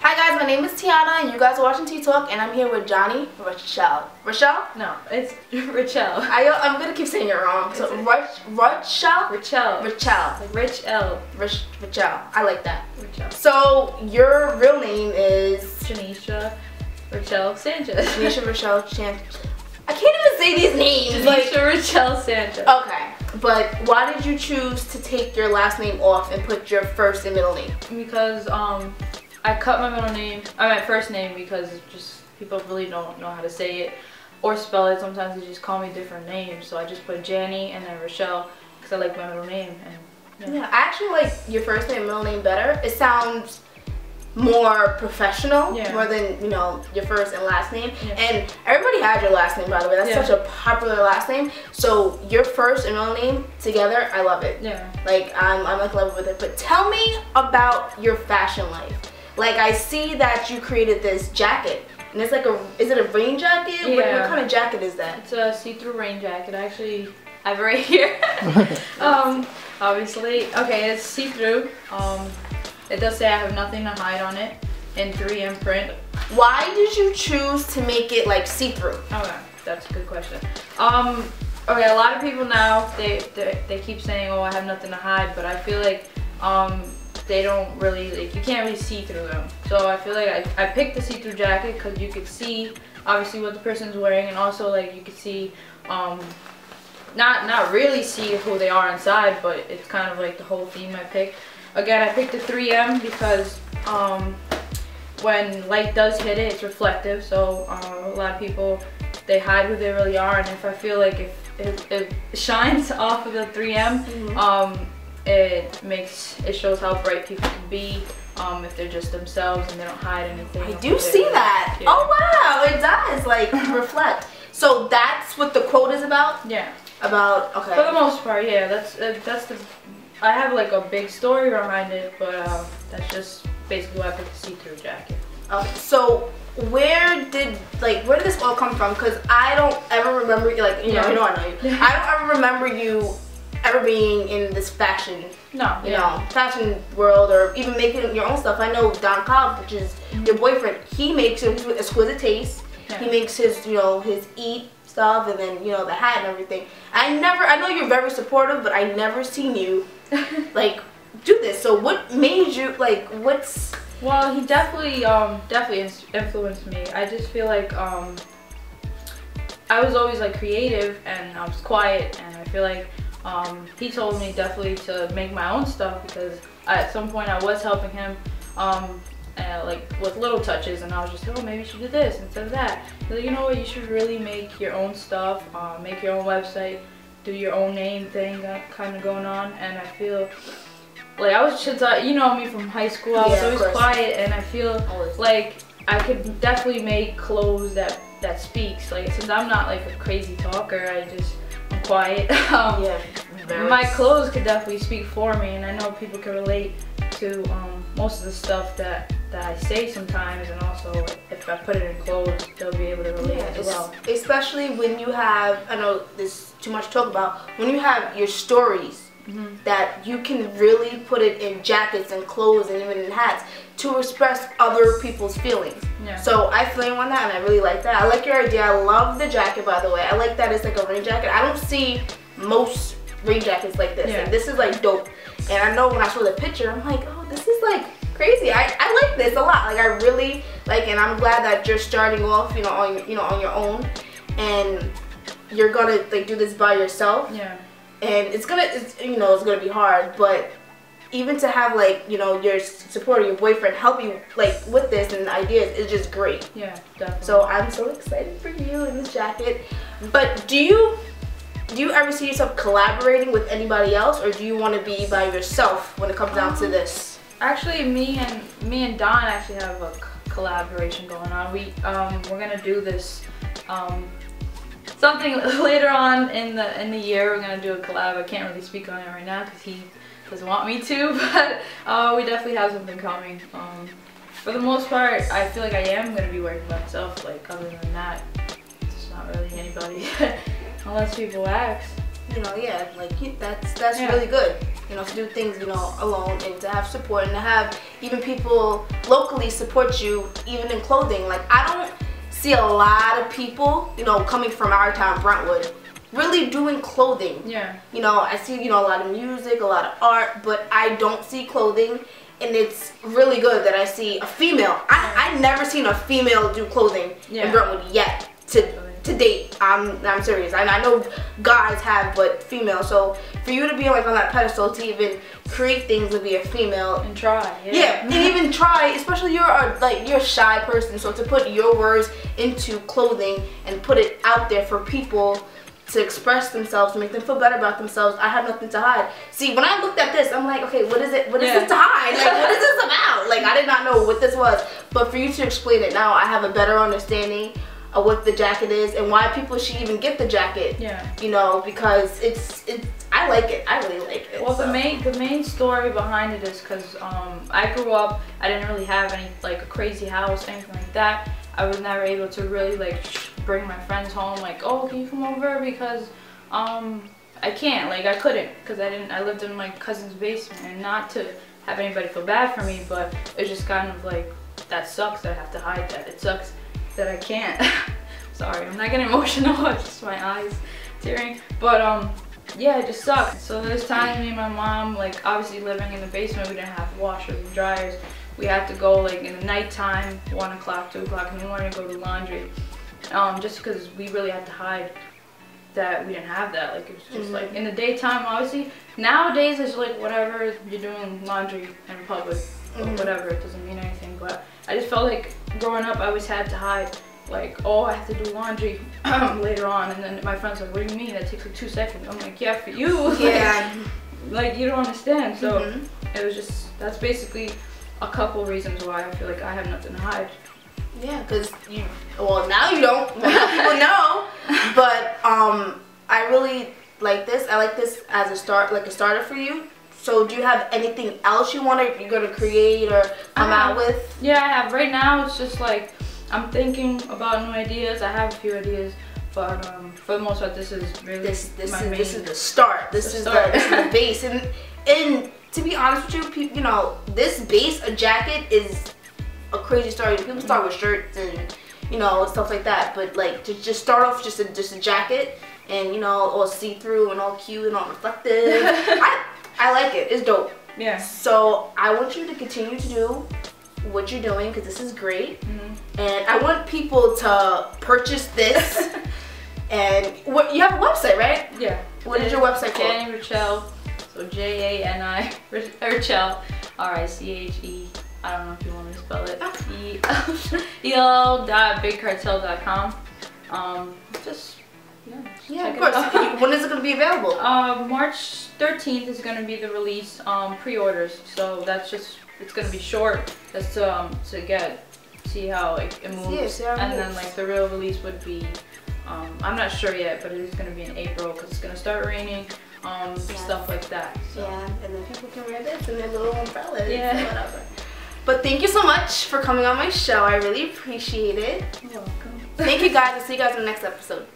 Hi guys, my name is Tiana and you guys are watching Tea Talk and I'm here with Jani Richell. Richell? No, it's Richell. I'm gonna keep saying it wrong. So Richell? Richell. Richell. Like Rich L. Richell. I like that. Richell. So your real name is Janisha Richell Sanchez. Janisha Richell Sanchez. I can't even say these names. Janisha Richell Sanchez. Okay, but why did you choose to take your last name off and put your first and middle name? Because I cut my first name because just people really don't know how to say it or spell it. Sometimes they just call me different names, so I just put Jani and then Richell because I like my middle name. And yeah, I actually like your first name and middle name better. It sounds more professional, more than, you know, your first and last name. And everybody has your last name, by the way. That's such a popular last name. So your first and middle name together, I love it. Yeah. Like I'm like in love with it. But tell me about your fashion life. Like I see that you created this jacket. And it's like is it a rain jacket? Yeah. What kind of jacket is that? It's a see-through rain jacket. Actually, I have it right here. Obviously. Okay, it's see-through. It does say I have nothing to hide on it in 3M print. Why did you choose to make it like see-through? Okay, that's a good question. Okay, a lot of people now, they keep saying, oh, I have nothing to hide, but I feel like they don't really, like, you can't really see through them. So I feel like I picked the see-through jacket because you could see obviously what the person's wearing, and also like you could see, not really see who they are inside, but it's kind of like the whole theme I picked. Again, I picked the 3M because when light does hit it, it's reflective. So a lot of people, they hide who they really are, and if I feel like if it shines off of the 3M, it shows how bright people can be if they're just themselves and they don't hide anything. I do see that. Yeah. Oh wow, it does like reflect. So that's what the quote is about? Yeah. About, okay. For the most part, yeah. That's the. I have like a big story behind it, but that's just basically why I picked the see-through jacket. So where did this all come from? Because I don't ever remember, like, you know I know you. I don't ever remember you ever being in this fashion, fashion world, or even making your own stuff. I know Don Collab, which is your boyfriend, he makes his exquisite taste. He makes his, his eat stuff, and then, the hat and everything. I know you're very supportive, but I never seen you like do this. So what made you, like, well, he definitely influenced me. I just feel like I was always like creative and I was quiet, and I feel like he told me definitely to make my own stuff because at some point I was helping him like with little touches, and I was just, oh, maybe you should do this instead of that. So, you know what, you should really make your own stuff, make your own website, do your own name thing kind of going on. And I feel like I was just, you know me from high school, I was always quiet, and I feel like I could definitely make clothes that speaks. Like, since I'm not like a crazy talker, I'm quiet. My clothes could definitely speak for me, and I know people can relate to most of the stuff that I say sometimes, and also if I put it in clothes, they'll be able to relate as well. Especially when you have, I know this is too much to talk about, when you have your stories that you can really put it in jackets and clothes and even in hats to express other people's feelings. So I feel you on that, and I really like that. I like your idea. I love the jacket, by the way. I like that it's like a rain jacket. I don't see most rain jackets like this. Like, this is like dope. And I know when I saw the picture, I'm like, oh, this is like crazy. I like this a lot. Like, I really like, and I'm glad that you're starting off, on your own, and you're gonna like do this by yourself. Yeah. And it's gonna be hard, but even to have like, your support, your boyfriend help you like with this and ideas is just great. Yeah, definitely. So I'm so excited for you in this jacket. But do you ever see yourself collaborating with anybody else, or do you want to be by yourself when it comes down to this? Actually, me and Don actually have a collaboration going on. We're gonna do this something later on in the year. We're gonna do a collab. I can't really speak on it right now because he doesn't want me to, but we definitely have something coming. For the most part, I feel like I am gonna be working by myself. Like, other than that, it's not really anybody. Unless people ask. Like, that's really good. you know, to do things, you know, alone, and to have support, and to have even people locally support you, even in clothing. Like, I don't see a lot of people, you know, coming from our town, Brentwood, really doing clothing. Yeah. You know, I see, you know, a lot of music, a lot of art, but I don't see clothing. And it's really good that I see a female. I never seen a female do clothing in Brentwood yet to date. I'm serious. I know guys have, but female. So for you to be like on that pedestal, to even create things and be a female and try, and even try, especially you're a shy person. So to put your words into clothing and put it out there for people to express themselves, to make them feel better about themselves, I have nothing to hide. See, when I looked at this, I'm like, okay, what is it? What is this to hide? Like, what is this about? Like, I did not know what this was. But for you to explain it now, I have a better understanding of what the jacket is and why people should even get the jacket. Yeah. You know, because it's I like it. I really like it. Well, the main story behind it is because I grew up. I didn't really have any like a crazy house, anything like that. I was never able to really like bring my friends home, like, oh, can you come over, because I can't, like, I couldn't, because I lived in my cousin's basement, and not to have anybody feel bad for me, but it's just kind of like, that sucks that I have to hide that. It sucks that I can't. Sorry, I'm not getting emotional, it's just my eyes tearing, but yeah, it just sucks. So there's times me and my mom, like, obviously living in the basement, we didn't have washers and dryers. We had to go like in the nighttime, 1 o'clock, 2 o'clock in the morning, to go to laundry. Just because we really had to hide that we didn't have that. Like, it was just like in the daytime, obviously. Nowadays it's like whatever, you're doing laundry in public or whatever, it doesn't mean anything. But I just felt like growing up I always had to hide, like, oh, I have to do laundry later on, and then my friends were like, what do you mean, that takes like 2 seconds? I'm like, yeah, for you. Yeah. Like, you don't understand. So it was just, that's basically a couple reasons why I feel like I have nothing to hide. Yeah, because well, now you don't. Well, people know. But I really like this. I like this as a starter for you. So do you have anything else you're gonna create or come out with? Yeah, I have. Right now it's just like I'm thinking about new ideas. I have a few ideas, but for the most part, this is really this is the start. This is the base. And to be honest with you, you know, this base, a jacket, is a crazy story. People start with shirts and, you know, stuff like that. But like, to just start off just a jacket, and, you know, all see-through and all cute and all reflective. I like it. It's dope. Yeah. So I want you to continue to do what you're doing, because this is great. And I want people to purchase this. And you have a website, right? Yeah. What is your website called? Jani Richell. So Jani Richell, R-I-C-H-E. I don't know if you want me to spell it. el.bigcartel.com. Just yeah, of course. When is it going to be available? March 13th is going to be the release. Pre-orders. So that's just, it's going to be short. That's to see how like, it moves. And then like the real release would be, I'm not sure yet, but it is going to be in April because it's going to start raining. Stuff like that. So. Yeah, and then people can wear this in their little umbrellas. Yeah. And whatever. But thank you so much for coming on my show. I really appreciate it. You're welcome. Thank you guys. I'll see you guys in the next episode.